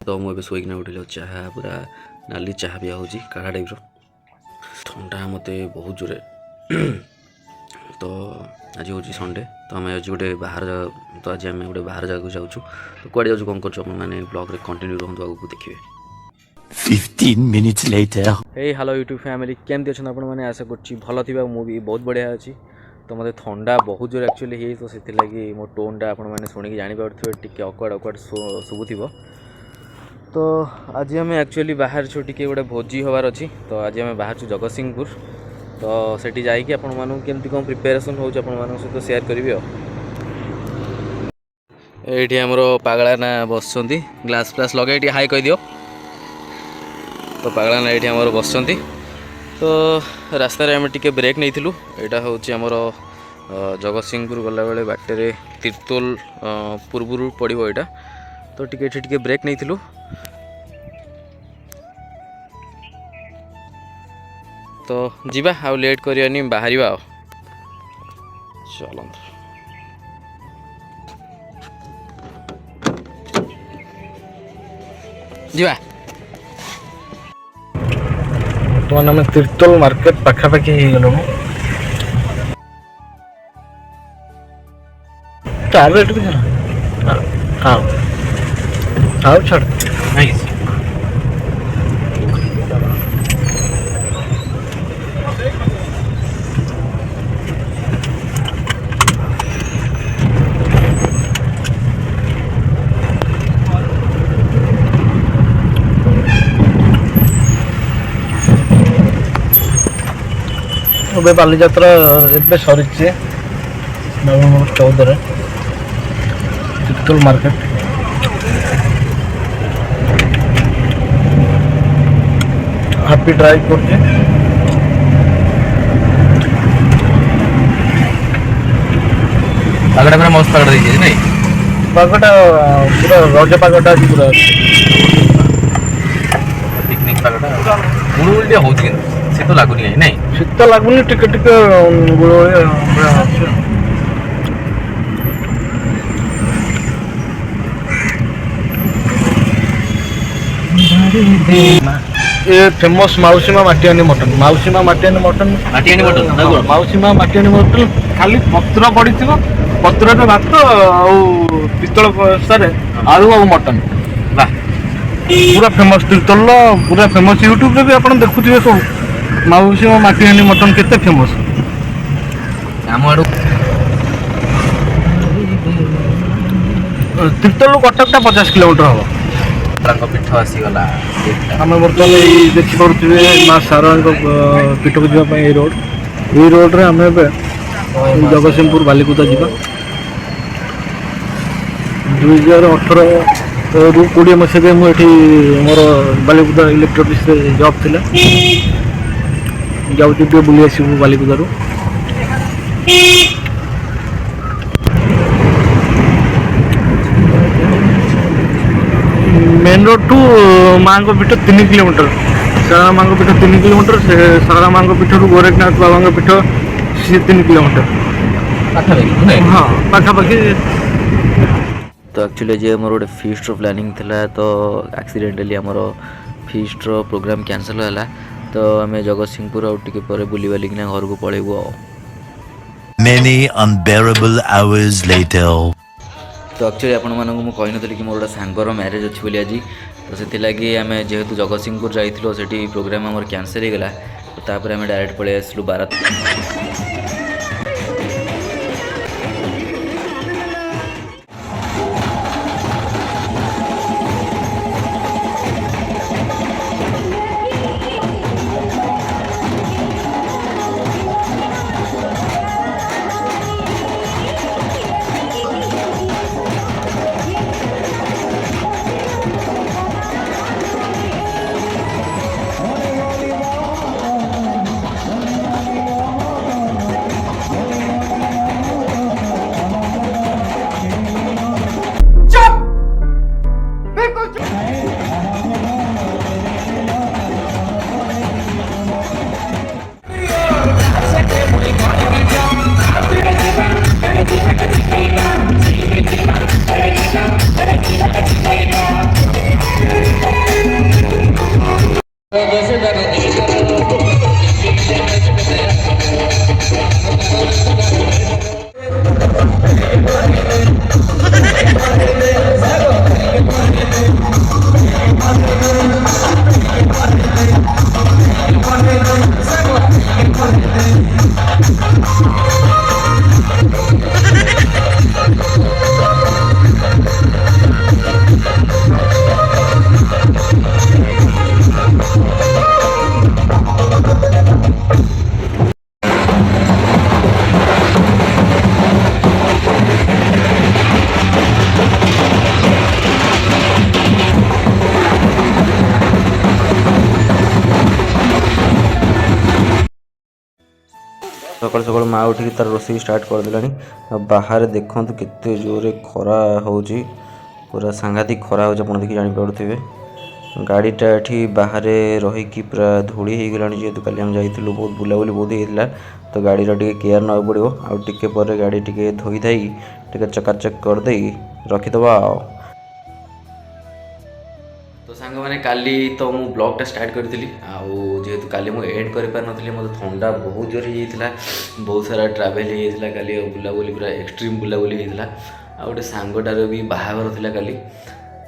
तो मुझे शोकना उठे चाह पूरा नाली चाह भी हो काढ़ा टाइप ठंडा मत बहुत जोरे तो आज हूँ संडे तो आम आज गोटे बाहर तो आज आम गोटे बाहर जगह जाऊँ तो कौड़े जाऊँ कौन कर मैंने ब्लॉग रे कंटिन्यू रुहतु आगे देखिए 15 minutes later. हे हेलो यूट्यूब फैमिली केमती अच्छा आपण मैंने आशा कर भल थी मु भी बहुत बढ़िया अच्छी तो मत ठंडा बहुत जोर एक्चुअली है तो से मो टोनटा आपने शुणिक जापर टे अकवार्ड अकवार्ड शुभुव तो आज आम एक्चुअली बाहर छु टे गोटे भोजी हबार अच्छी तो आज आम बाहर छु जगतसिंहपुर तो सेठी जाइए आपण मानू केमती कौन प्रिपेरेसन हो सहित शेयर करी ये आमर पागला ना बस ग्लास फ्लास लगे हाई कह दियो तो पागला ना ये आमर बस तो रास्तार आम टे ब्रेक नहीं थिलु एटा हूँ आमर जगतसिंहपुर गला बेले बाटे तीर्तोल पूर्व पड़ो यहाँ तो टे ब्रेक नहीं थिलु तो जीवा आउ लेट करियानी बाहर चलो जीवा तो आम तीर्तोल मार्केट पाखापाखि हो चार रेट भी हाँ हाँ छड़ नहीं ଏବେ ବାଲିଯାତ୍ରା ଏବେ ସରିଛି November 14 Tirtol market happy drive କରୁଛି ପାଗଟା ପୁରା ମସ୍ତ ପାଗଟା ଦେଇଛି ନାଇଁ ପାଗଟା ପୁରା ରଜ ପାଗଟା ଆଜି ପୁରା ପିକନିକ ପାଗଟା ଗୁଳୁଗୁଳି ଟିକେ ହଉଛି କିନ୍ତୁ ଶୀତ ଲାଗୁନି ନାଇଁ ଶୀତ ଲାଗୁନି ଟିକେ ଟିକେ ଗୁଳୁଗୁଳି ଅଛି ये फेमस माउसीमा माटियानी मटन माउसीमा माटियानी मटन माउसीमा माटियानी मटन खाली पत्र पड़ी पत्र भात पितल सारे आलू और मटन पूरा फेमस तीर्तोल पूरा फेमस यूट्यूब रे भी आप देखुए सब माउसीमा माटियानी मटन केते फेमस तीर्तोल कटक 50 किलोमीटर हम पीठ आसीगला आम बर्तमान देखिपे माँ सारा पीठ को जावाई रोड ये रोड रे आम जगतसिंहपुर बालिकुदा जा 2018 रू 20 मसीह मुझे मोर बालिकुदा इलेक्ट्रोनिक्स जॉब थी जाऊँ बुली आसबू बालिकुदारू मेन रोड टू माँ पीठ 3 किलोमीटर सारा माँ पीठ 3 किलोमीटर से सारा माँ पीठ रू गोरखनाथ बाबा पीठ सी 3 किलोमीटर हाँ पाखापाखि तो एक्चुअली जे मोर गोटे फीस्ट प्लानिंग थिला तो एक्सीडेंटली आमर फीस्ट प्रोग्राम कैंसल होला तो आम जगतसिंहपुर आउ टिके पर बुली बालिकिना घर को पळेबू Many unbearable hours later. तो एक्चुअली आपण मानक मु कहि नथली कि मोर गोटे सांगर मैरिज अछि बोली आज तो से लगी आम जेहेतु जगतसिंहपुर जाइथिलो सेठी प्रोग्राम हमर कैंसल हो गला तो तापर आम डायरेक्ट पळे आसलु बारात सकाल सकाल माँ उठिक तार रोषे स्टार्ट करदेलानी। बाहर देखु केते जोरे खरा होची, पूरा सांघातिक खरा हो देखिए जानीपे। गाड़ीटा ये बाहर रहीकि पूरा धूली हो गलानी, जेहेतु काली आम जाइलु बहुत बुलाबुली बहुत होता, तो गाड़ीर टे केयर ना पड़ो। आउ टिके पर गाड़ी टे धोई धाई टे चकाचक करदे रखीदबा। तो सांग मैंने काली तो मु ब्लॉगटा स्टार्ट करी, जेहेतु काली मुझे एड कर पार नी, मतलब ठंडा बहुत जोर हो, बहुत सारा ट्रावेल होता काली, बुलाबुली पूरा एक्सट्रीम बुलाबुली होता। आ गोटे सांगटार भी बाहागर था काली,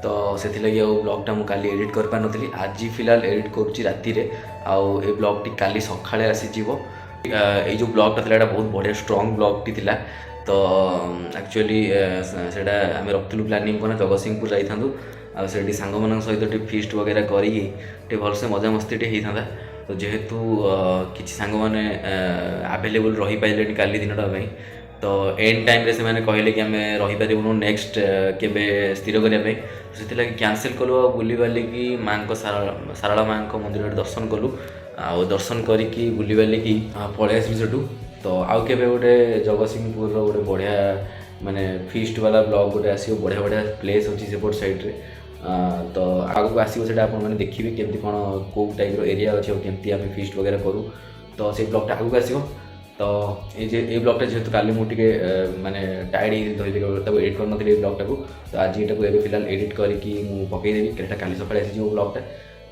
तो से ब्लॉगटा मुझे काली एडिट कर पार नी। आज फिलहाल एडिट करुच्ची राति आउ ए ब्लॉगटी काली सकाळे आसीज। ये जो ब्लॉगटा था बहुत बढ़िया स्ट्रंग ब्लॉगटी था। तो एक्चुअली से आम रखुलु प्लानिंग को जगतसिंहपुर जाइए, से सांग मान सहित फिस्ट वगैरह करी भलसे मजा मस्ती होता। तो जेहेतु किसी सांग मैंने आवेलेबल रही पारे काली दिनटा, तो एंड टाइम रे से मैंने कहले कि आम रहीपर नेक्स्ट केबे स्थिर करने, से कैंसल कलु। बुली बालिकी माँ सारला माँ मंदिर दर्शन कलु, दर्शन करी बुली बालिकी पलि आसबि सेठू। तो आउ केबे गोटे जगतसिंहपुर गोटे बढ़िया माने फीस्ट वाला ब्लॉग गोटे आसो, बढ़िया बढ़िया प्लेस अच्छी सेपट साइड रे। तो आगू आसो से आपने देखिए केमती कौन कौ टाइप एरिया अच्छे, केमती आम फीस्ट वगैरह करूँ। तो से ब्लॉगटा आगू आसो। तो ये ब्लॉगटा जेहेतु काली मुझे माने टायर्ड धोई एडिट कर नी ब्लॉगटा को, तो आज ये फिलहाल एडिट करके पकईदेवी, काली सकाଳେ आसी ब्लॉगटा।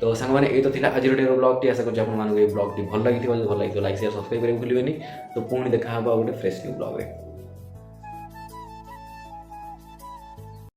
तो सांग मैंने ये तो थी आज ब्लॉगटी, आशा करूँ आपको ब्लॉगटी भल लगी, भल लगी लाइक शेयर सब्सक्राइब करेंगे भूलें। तो पुणी देखा गोटे फ्रेश न्यू ब्लॉग।